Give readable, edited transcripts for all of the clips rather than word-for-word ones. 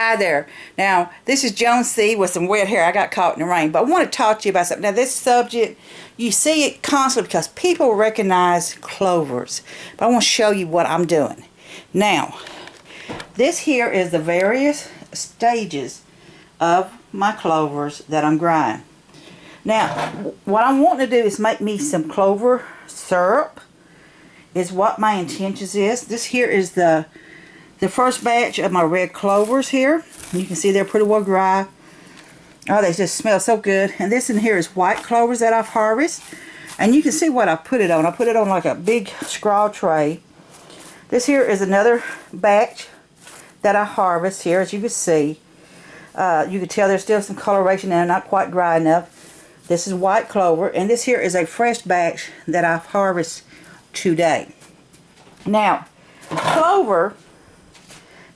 Hi there. Now, this is Joan C. with some wet hair. I got caught in the rain. But I want to talk to you about something. Now, this subject, you see it constantly because people recognize clovers. But I want to show you what I'm doing. Now, this here is the various stages of my clovers that I'm grinding. Now, what I'm wanting to do is make me some clover syrup. Is what my intentions is. This here is the first batch of my red clovers here. You can see they're pretty well dry. Oh, they just smell so good. And this in here is white clovers that I've harvested. And you can see what I put it on. I put it on like a big straw tray. This here is another batch that I harvest here, as you can see. You can tell there's still some coloration in it, not quite dry enough. This is white clover, and this here is a fresh batch that I've harvested today. Now, clover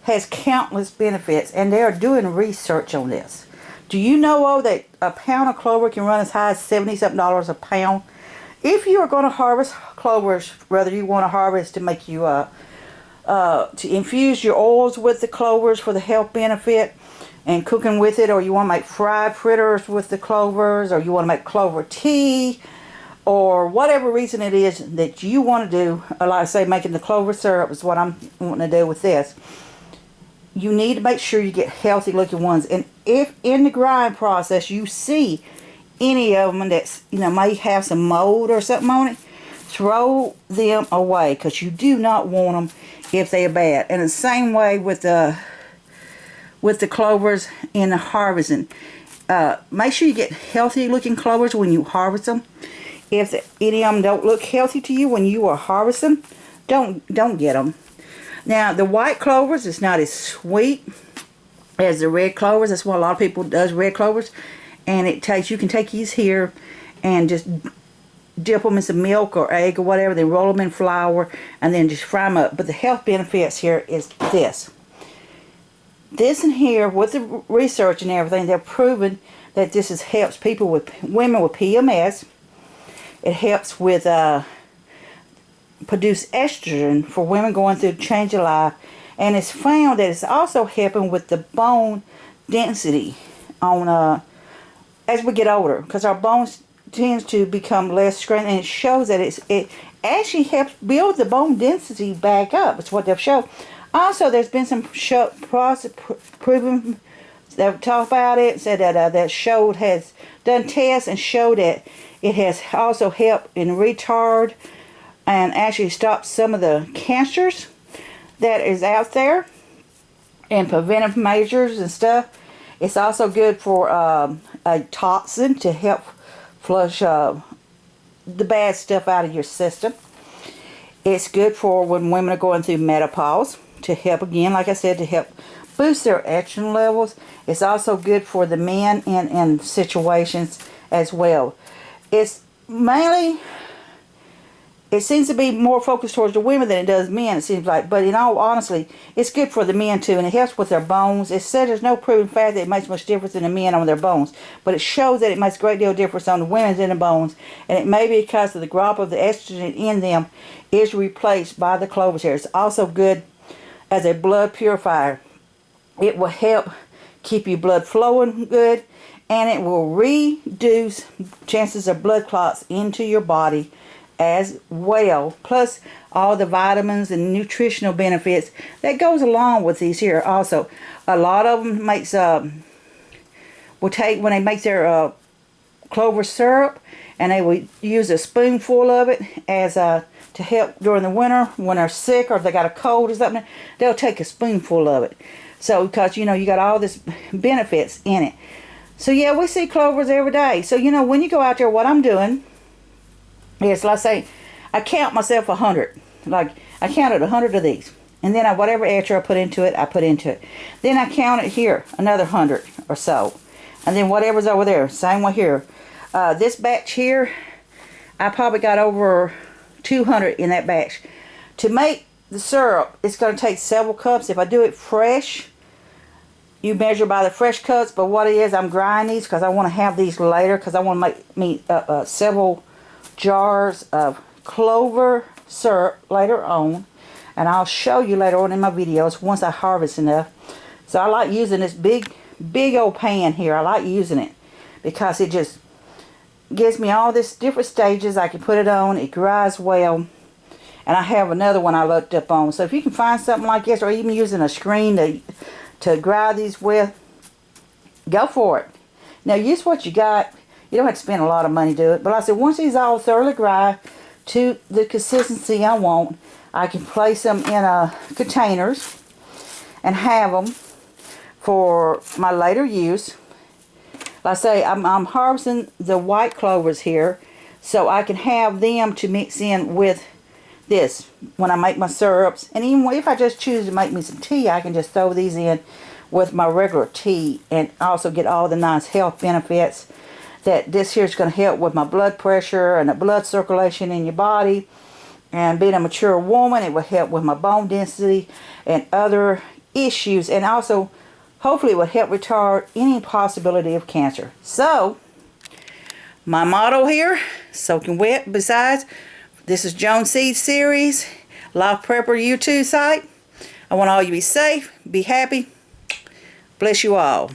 has countless benefits, and they are doing research on this. Do you know that a pound of clover can run as high as $70-something a pound? If you are going to harvest clovers, whether you want to harvest to make you to infuse your oils with the clovers for the health benefit and cooking with it, or you want to make fried fritters with the clovers, or you want to make clover tea, or whatever reason it is that you want to do, like I say, making the clover syrup is what I'm wanting to do with this. You need to make sure you get healthy looking ones. And if in the grind process you see any of them that's, may have some mold or something on it, throw them away, because you do not want them if they are bad. And the same way with the clovers in the harvesting. Make sure you get healthy looking clovers when you harvest them. If any of them don't look healthy to you when you are harvesting, don't get them. Now, the white clovers is not as sweet as the red clovers. That's what a lot of people does, red clovers. And you can take these here and just dip them in some milk or egg or whatever. Then roll them in flour and then just fry them up. But the health benefits here is this. This in here, with the research and everything, they're proving that this helps women with PMS. It helps with produce estrogen for women going through change of life, and it's found that it's also helping with the bone density on as we get older, because our bones tends to become less strength, and it shows that it actually helps build the bone density back up. It's what they've shown. Also, there's been some proven that talk about it, said that has done tests and showed that it has also helped in retard and actually stop some of the cancers that is out there and preventive measures and stuff. It's also good for a toxin to help flush the bad stuff out of your system. It's good for when women are going through menopause, to help, again, like I said, to help boost their estrogen levels. It's also good for the men in situations as well. It's mainly, it seems to be more focused towards the women than it does men, it seems like. But in all honesty, it's good for the men too, and it helps with their bones. It said there's no proven fact that it makes much difference in the men on their bones, but it shows that it makes a great deal of difference on the women's in the bones, and it may be because of the growth of the estrogen in them is replaced by the clovers here. It's also good as a blood purifier. It will help keep your blood flowing good, and it will reduce chances of blood clots into your body as well, plus all the vitamins and nutritional benefits that goes along with these here. Also, a lot of them will take, when they make their clover syrup, and they will use a spoonful of it as to help during the winter when they're sick or if they got a cold or something. They'll take a spoonful of it. So, because you got all this benefits in it. So yeah, we see clovers every day. So when you go out there, what I'm doing is, let's say, I count myself 100. Like, I counted 100 of these. And then whatever extra I put into it, I put into it. Then I count it here, another 100 or so. And then whatever's over there, same way here. This batch here, I probably got over 200 in that batch. To make the syrup, it's going to take several cups. If I do it fresh, you measure by the fresh cups. But what it is, I'm grinding these because I want to have these later, because I want to make me several jars of clover syrup later on. And I'll show you later on in my videos once I harvest enough So I like using this big old pan here. I like using it because it just gives me all this different stages. I can put it on. It dries well. And I have another one I looked up on. So if you can find something like this, or even using a screen to dry these with, go for it. Now use what you got. You don't have to spend a lot of money to do it. But like I said, once these all thoroughly dry to the consistency I want, I can place them in containers and have them for my later use. Like I say, I'm harvesting the white clovers here so I can have them to mix in with this when I make my syrups. And even if I just choose to make me some tea, I can just throw these in with my regular tea and also get all the nice health benefits that this here is going to help with my blood pressure and the blood circulation in your body. And being a mature woman, it will help with my bone density and other issues. And also, hopefully it will help retard any possibility of cancer. So, my motto here, soaking wet. Besides, this is Joan Seed Series, Life Prepper YouTube site. I want all you to be safe, be happy. Bless you all.